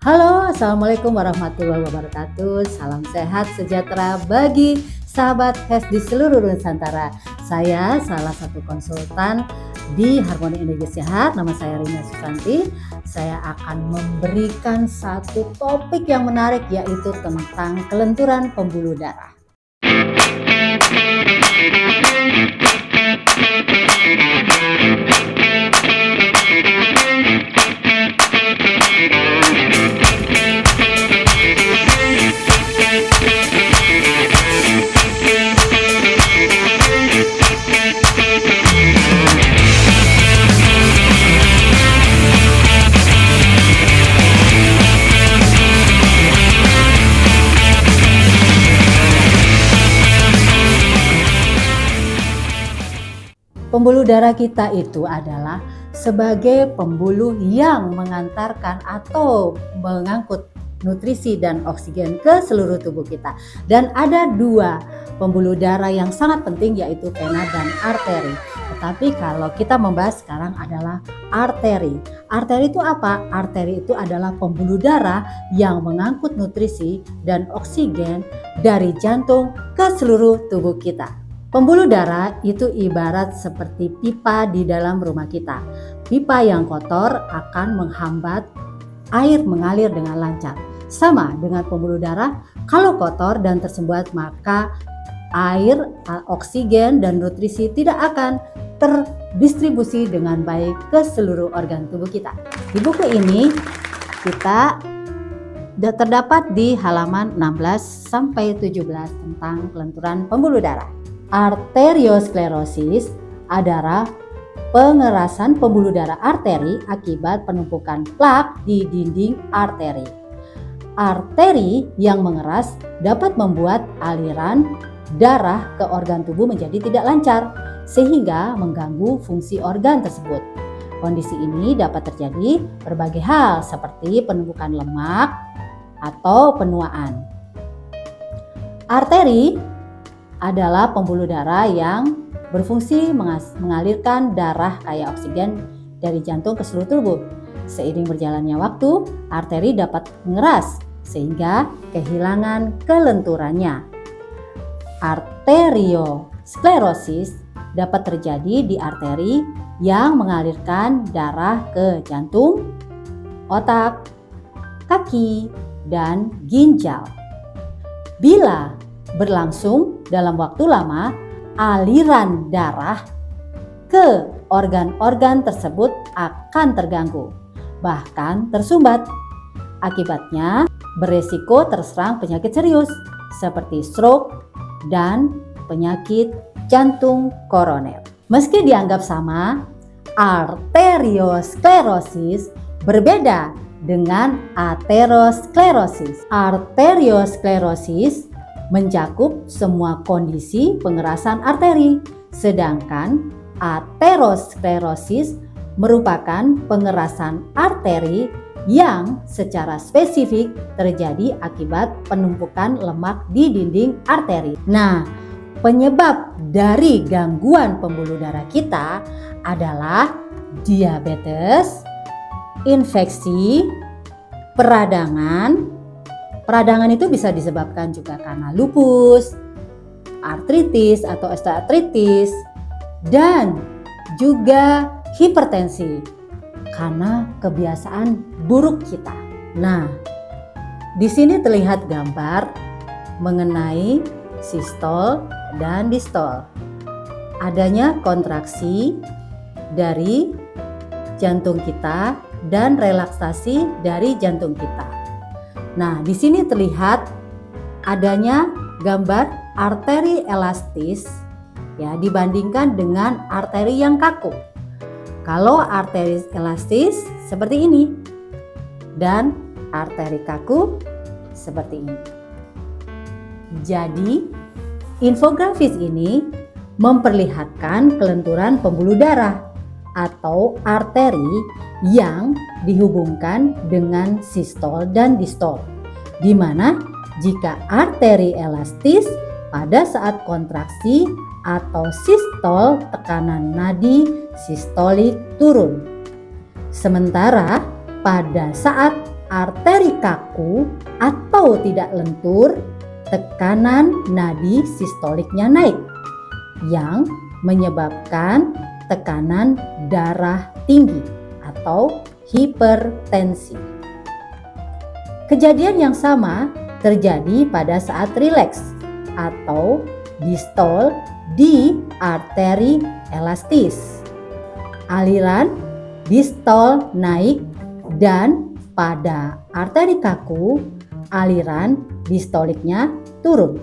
Halo, Assalamualaikum warahmatullahi wabarakatuh. Salam sehat sejahtera bagi sahabat HES di seluruh Nusantara. Saya salah satu konsultan di Harmoni Energi Sehat. Nama saya Rina Susanti. Saya akan memberikan satu topik yang menarik, yaitu tentang kelenturan pembuluh darah. Pembuluh darah kita itu adalah sebagai pembuluh yang mengantarkan atau mengangkut nutrisi dan oksigen ke seluruh tubuh kita. Dan ada dua pembuluh darah yang sangat penting, yaitu vena dan arteri. Tetapi kalau kita membahas sekarang adalah arteri. Arteri itu apa? Arteri itu adalah pembuluh darah yang mengangkut nutrisi dan oksigen dari jantung ke seluruh tubuh kita. Pembuluh darah itu ibarat seperti pipa di dalam rumah kita. Pipa yang kotor akan menghambat air mengalir dengan lancar. Sama dengan pembuluh darah, kalau kotor dan tersumbat maka air, oksigen, dan nutrisi tidak akan terdistribusi dengan baik ke seluruh organ tubuh kita. Di buku ini kita terdapat di halaman 16 sampai 17 tentang kelenturan pembuluh darah. Arteriosklerosis adalah pengerasan pembuluh darah arteri akibat penumpukan plak di dinding arteri. Arteri yang mengeras dapat membuat aliran darah ke organ tubuh menjadi tidak lancar, sehingga mengganggu fungsi organ tersebut. Kondisi ini dapat terjadi berbagai hal seperti penumpukan lemak atau penuaan. Arteri adalah pembuluh darah yang berfungsi mengalirkan darah kaya oksigen dari jantung ke seluruh tubuh. Seiring berjalannya waktu, arteri dapat mengeras sehingga kehilangan kelenturannya. Arteriosklerosis dapat terjadi di arteri yang mengalirkan darah ke jantung, otak, kaki, dan ginjal. Bila berlangsung dalam waktu lama, aliran darah ke organ-organ tersebut akan terganggu, bahkan tersumbat. Akibatnya beresiko terserang penyakit serius seperti stroke dan penyakit jantung koroner. Meski dianggap sama, arteriosklerosis berbeda dengan aterosklerosis. Arteriosklerosis mencakup semua kondisi pengerasan arteri, sedangkan aterosklerosis merupakan pengerasan arteri yang secara spesifik terjadi akibat penumpukan lemak di dinding arteri. Nah, penyebab dari gangguan pembuluh darah kita adalah diabetes, infeksi, peradangan. Peradangan itu bisa disebabkan juga karena lupus, artritis atau osteoartritis, dan juga hipertensi karena kebiasaan buruk kita. Nah, di sini terlihat gambar mengenai sistol dan distol. Adanya kontraksi dari jantung kita dan relaksasi dari jantung kita. Nah, di sini terlihat adanya gambar arteri elastis ya dibandingkan dengan arteri yang kaku. Kalau arteri elastis seperti ini dan arteri kaku seperti ini. Jadi, infografis ini memperlihatkan kelenturan pembuluh darah atau arteri yang dihubungkan dengan sistol dan distol, di mana jika arteri elastis pada saat kontraksi atau sistol, tekanan nadi sistolik turun. Sementara pada saat arteri kaku atau tidak lentur, tekanan nadi sistoliknya naik yang menyebabkan tekanan darah tinggi atau hipertensi. Kejadian yang sama terjadi pada saat rileks atau distol di arteri elastis. Aliran distol naik dan pada arteri kaku aliran distoliknya turun.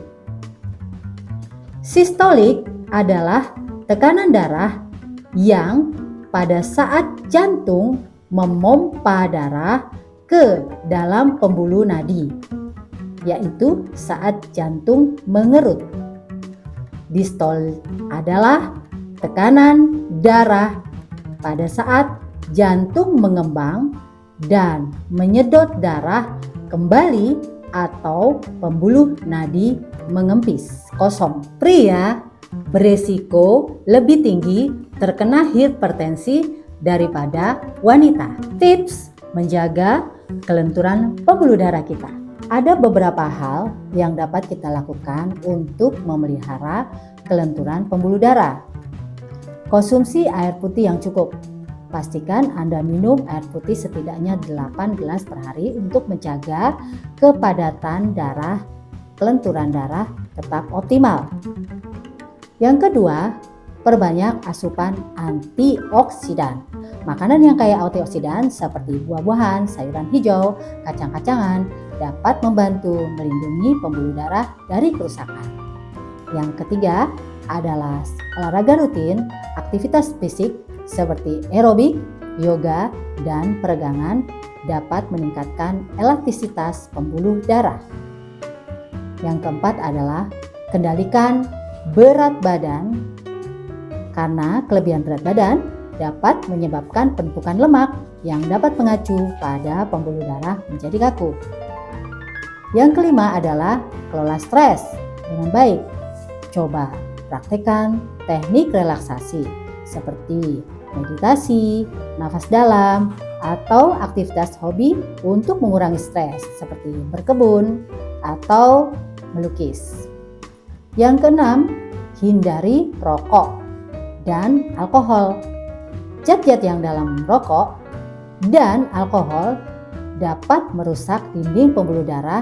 Sistolik adalah tekanan darah yang pada saat jantung memompa darah ke dalam pembuluh nadi, yaitu saat jantung mengerut. Distol adalah tekanan darah pada saat jantung mengembang dan menyedot darah kembali atau pembuluh nadi mengempis kosong. Pria beresiko lebih tinggi terkena hipertensi daripada wanita. Tips menjaga kelenturan pembuluh darah kita. Ada beberapa hal yang dapat kita lakukan untuk memelihara kelenturan pembuluh darah. Konsumsi air putih yang cukup. Pastikan Anda minum air putih setidaknya 8 gelas per hari untuk menjaga kepadatan darah, kelenturan darah tetap optimal. Yang kedua, perbanyak asupan antioksidan. Makanan yang kaya antioksidan seperti buah-buahan, sayuran hijau, kacang-kacangan dapat membantu melindungi pembuluh darah dari kerusakan. Yang ketiga adalah olahraga rutin, aktivitas fisik seperti aerobik, yoga, dan peregangan dapat meningkatkan elastisitas pembuluh darah. Yang keempat adalah kendalikan berat badan, karena kelebihan berat badan dapat menyebabkan penumpukan lemak yang dapat mengacu pada pembuluh darah menjadi kaku. Yang kelima adalah kelola stres dengan baik. Coba praktekkan teknik relaksasi seperti meditasi, nafas dalam, atau aktivitas hobi untuk mengurangi stres seperti berkebun atau melukis. Yang keenam, hindari rokok dan alkohol. Zat-zat yang dalam rokok dan alkohol dapat merusak dinding pembuluh darah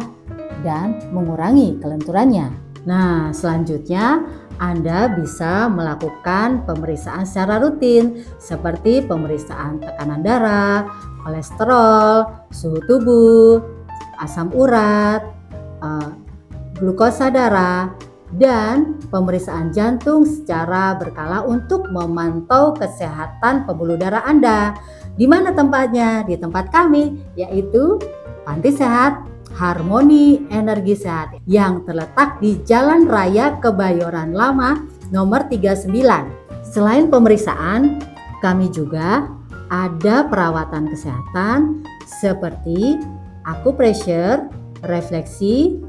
dan mengurangi kelenturannya. Nah, selanjutnya Anda bisa melakukan pemeriksaan secara rutin seperti pemeriksaan tekanan darah, kolesterol, suhu tubuh, asam urat, glukosa darah, dan pemeriksaan jantung secara berkala untuk memantau kesehatan pembuluh darah Anda. Di mana tempatnya? Di tempat kami, yaitu Panti Sehat Harmoni Energi Sehat yang terletak di Jalan Raya Kebayoran Lama nomor 39. Selain pemeriksaan, kami juga ada perawatan kesehatan seperti acupressure, refleksi,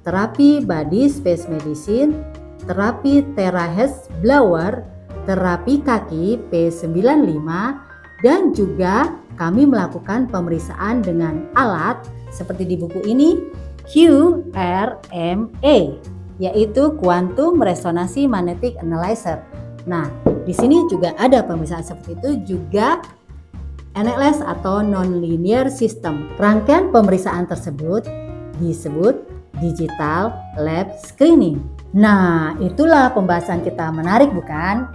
terapi body space medicine, terapi terahes blower, terapi kaki P95, dan juga kami melakukan pemeriksaan dengan alat seperti di buku ini, QRMA, yaitu Quantum Resonancy Magnetic Analyzer. Nah, di sini juga ada pemeriksaan seperti itu, juga NLS atau Non-Linear System. Rangkaian pemeriksaan tersebut disebut Digital Lab Screening. Nah, itulah pembahasan kita, menarik bukan?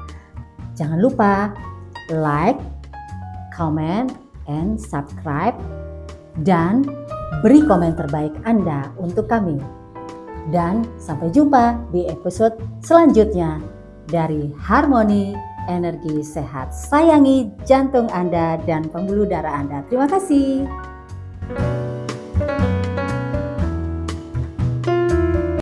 Jangan lupa like, comment, and subscribe, dan beri komen terbaik Anda untuk kami. Dan sampai jumpa di episode selanjutnya dari Harmoni Energi Sehat. Sayangi jantung Anda dan pembuluh darah Anda. Terima kasih.